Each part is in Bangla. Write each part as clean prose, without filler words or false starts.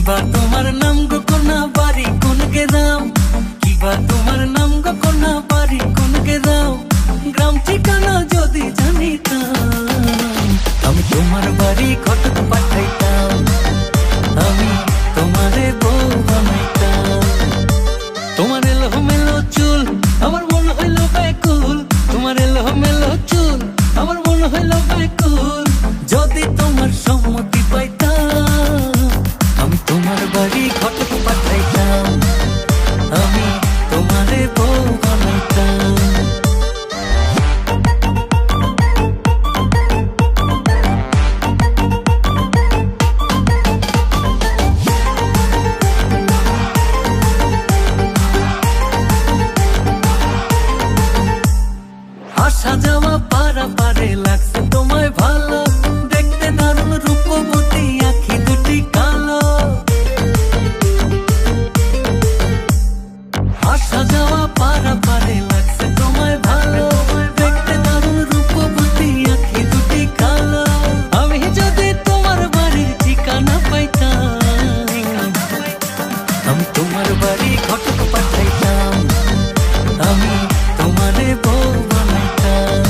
কিবা তোমার নাম গো কোনা বাড়ি কোন গ্রাম, কিবা তোমার নাম গো কোনা বাড়ি কোন গ্রাম, গ্রাম ঠিকানা যদি জানিতাম আমি তোমার বাড়ি ঘটক পাঠাইতাম, আমি তোমারে বউ বানাইতাম। তোমার এলোমেলো চুল আমার মন হইল ব্যাকুল, তোমার এলোমেলো চুল আমার মন হইল ব্যাকুল, যদি তোমার সম্মতি পাইতাম আমি তোমার বাড়ি ঘটক পাঠাইতাম, আমি তোমারে বউ বানাইতাম। আসা যাওয়া পারাপারে লাগছে তোমায় ভালো, দেখতে দারুণ রূপবতী আঁখি দুটি কালো। আসা যাওয়া পারাপারে লাগছে তোমায় ভালো, দেখতে দারুণ রূপবতী আঁখি দুটি কালো। আমি যদি তোমার বাড়ির ঠিকানা পাইতাম আমি তোমার বাড়ি ঘটক পাঠাইতাম, আমি তোমারে বউ বানাইতাম।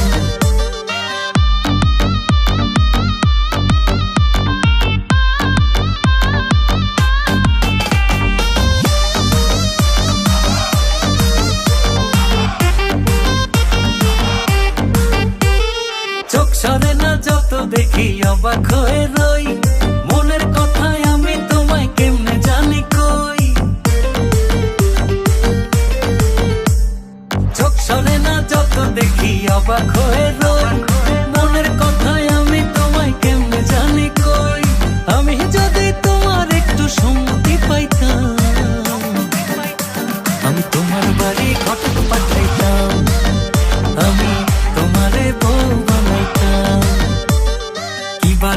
চোখ সরে না যত দেখি অবাক হয়ে রই, মনের কথায় আমি তোমায় কেমনে জানি কই। চোখ সরে না যত দেখি অবাক হয়ে রই, মনের কথায় আমি তোমায় কেমনে জানি কই। আমি যদি তোমার একটু সম্মতি পাইতাম আমি তোমার বাড়ি ঘটক পাঠাইতাম, আমি তোমারে বউ বানাইতাম। কিবা